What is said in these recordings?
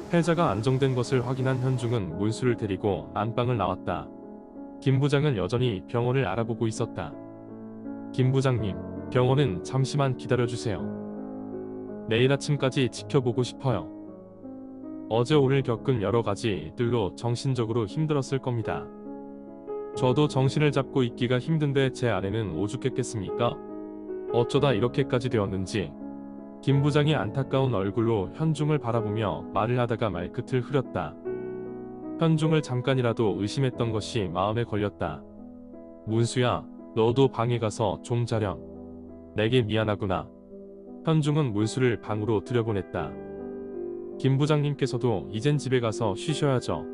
패자가 안정된 것을 확인한 현중은 문수를 데리고 안방을 나왔다. 김 부장은 여전히 병원을 알아보고 있었다. 김 부장님, 병원은 잠시만 기다려주세요. 내일 아침까지 지켜보고 싶어요. 어제 오늘 겪은 여러 가지 일들로 정신적으로 힘들었을 겁니다. 저도 정신을 잡고 있기가 힘든데 제 아내는 오죽했겠습니까? 어쩌다 이렇게까지 되었는지. 김 부장이 안타까운 얼굴로 현중을 바라보며 말을 하다가 말끝을 흐렸다. 현중을 잠깐이라도 의심했던 것이 마음에 걸렸다. 문수야, 너도 방에 가서 좀 자렴. 내게 미안하구나. 현중은 문수를 방으로 들여보냈다. 김 부장님께서도 이젠 집에 가서 쉬셔야죠.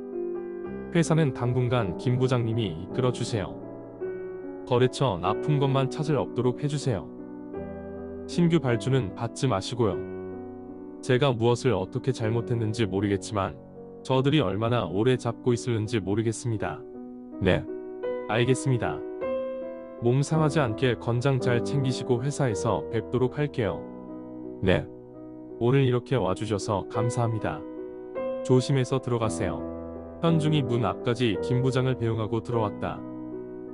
회사는 당분간 김 부장님이 이끌어주세요. 거래처 나쁜 것만 찾을 없도록 해주세요. 신규 발주는 받지 마시고요. 제가 무엇을 어떻게 잘못했는지 모르겠지만 저들이 얼마나 오래 잡고 있을는지 모르겠습니다. 네, 알겠습니다. 몸 상하지 않게 건강 잘 챙기시고 회사에서 뵙도록 할게요. 네, 오늘 이렇게 와주셔서 감사합니다. 조심해서 들어가세요. 현중이 문 앞까지 김 부장을 배웅하고 들어왔다.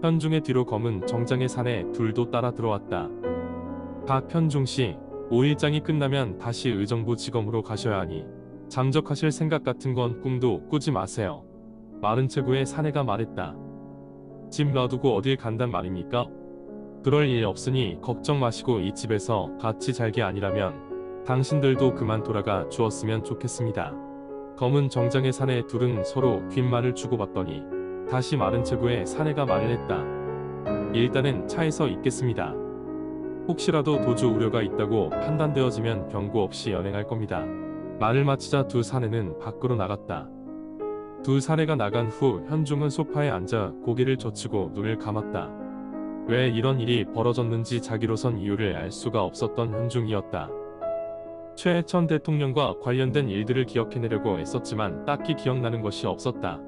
현중의 뒤로 검은 정장의 사내 둘도 따라 들어왔다. 박현중씨, 5일장이 끝나면 다시 의정부 지검으로 가셔야 하니 잠적하실 생각 같은 건 꿈도 꾸지 마세요. 마른 체구의 사내가 말했다. 집 놔두고 어딜 간단 말입니까? 그럴 일 없으니 걱정 마시고 이 집에서 같이 잘 게 아니라면 당신들도 그만 돌아가 주었으면 좋겠습니다. 검은 정장의 사내 둘은 서로 귓말을 주고받더니 다시 마른 체구의 사내가 말을 했다. 일단은 차에서 있겠습니다. 혹시라도 도주 우려가 있다고 판단되어지면 경고 없이 연행할 겁니다. 말을 마치자 두 사내는 밖으로 나갔다. 두 사내가 나간 후 현중은 소파에 앉아 고개를 젖히고 눈을 감았다. 왜 이런 일이 벌어졌는지 자기로선 이유를 알 수가 없었던 현중이었다. 최해천 대통령과 관련된 일들을 기억해내려고 애썼지만 딱히 기억나는 것이 없었다.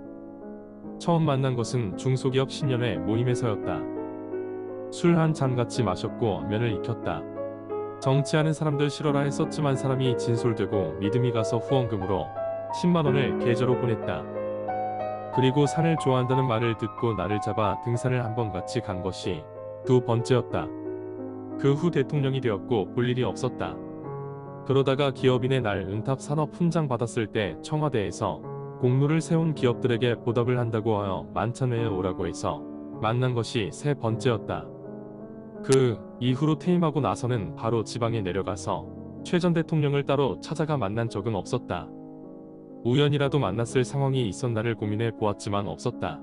처음 만난 것은 중소기업 신년회 모임에서였다. 술 한 잔 같이 마셨고 면을 익혔다. 정치하는 사람들 싫어라 했었지만 사람이 진솔되고 믿음이 가서 후원금으로 10만원을 계좌로 보냈다. 그리고 산을 좋아한다는 말을 듣고 나를 잡아 등산을 한번 같이 간 것이 두 번째였다. 그 후 대통령이 되었고 볼 일이 없었다. 그러다가 기업인의 날 은탑 산업 훈장 받았을 때 청와대에서 공로를 세운 기업들에게 보답을 한다고 하여 만찬회에 오라고 해서 만난 것이 세 번째였다. 그 이후로 퇴임하고 나서는 바로 지방에 내려가서 최 전 대통령을 따로 찾아가 만난 적은 없었다. 우연이라도 만났을 상황이 있었나를 고민해 보았지만 없었다.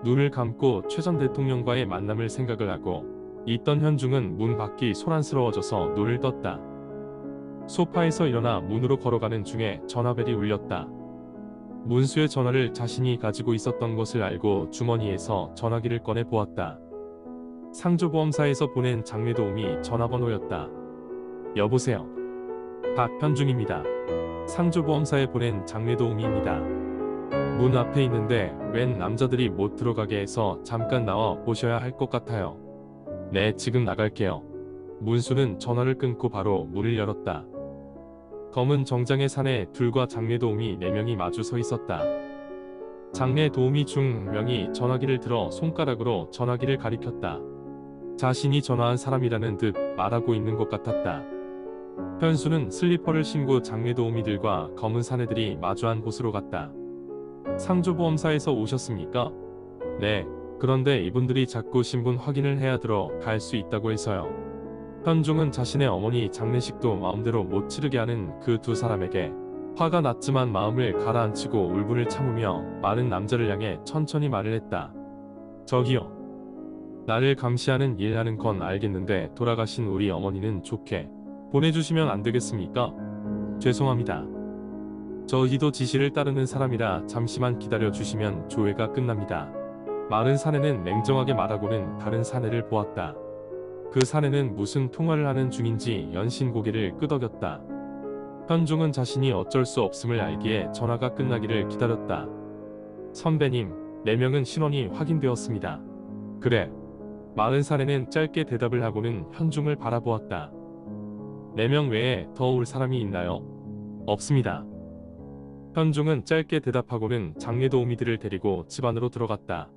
눈을 감고 최 전 대통령과의 만남을 생각을 하고 있던 현중은 문 밖이 소란스러워져서 눈을 떴다. 소파에서 일어나 문으로 걸어가는 중에 전화벨이 울렸다. 문수의 전화를 자신이 가지고 있었던 것을 알고 주머니에서 전화기를 꺼내 보았다. 상조보험사에서 보낸 장례도우미 전화번호였다. 여보세요. 박현중입니다. 상조보험사에 보낸 장례도우미입니다. 문 앞에 있는데 웬 남자들이 못 들어가게 해서 잠깐 나와 보셔야 할 것 같아요. 네, 지금 나갈게요. 문수는 전화를 끊고 바로 문을 열었다. 검은 정장의 사내 둘과 장례도우미 4명이 마주 서 있었다. 장례도우미 중 명이 전화기를 들어 손가락으로 전화기를 가리켰다. 자신이 전화한 사람이라는 듯 말하고 있는 것 같았다. 현수는 슬리퍼를 신고 장례도우미들과 검은 사내들이 마주한 곳으로 갔다. 상조보험사에서 오셨습니까? 네, 그런데 이분들이 자꾸 신분 확인을 해야 들어 갈 수 있다고 해서요. 현중은 자신의 어머니 장례식도 마음대로 못 치르게 하는 그 두 사람에게 화가 났지만 마음을 가라앉히고 울분을 참으며 마른 남자를 향해 천천히 말을 했다. 저기요. 나를 감시하는 일하는 건 알겠는데 돌아가신 우리 어머니는 좋게 보내주시면 안 되겠습니까? 죄송합니다. 저희도 지시를 따르는 사람이라 잠시만 기다려주시면 조회가 끝납니다. 마른 사내는 냉정하게 말하고는 다른 사내를 보았다. 그 사내는 무슨 통화를 하는 중인지 연신 고개를 끄덕였다. 현중은 자신이 어쩔 수 없음을 알기에 전화가 끝나기를 기다렸다. 선배님, 4명은 신원이 확인되었습니다. 그래. 마른 사내는 짧게 대답을 하고는 현중을 바라보았다. 4명 외에 더 올 사람이 있나요? 없습니다. 현중은 짧게 대답하고는 장례 도우미들을 데리고 집 안으로 들어갔다.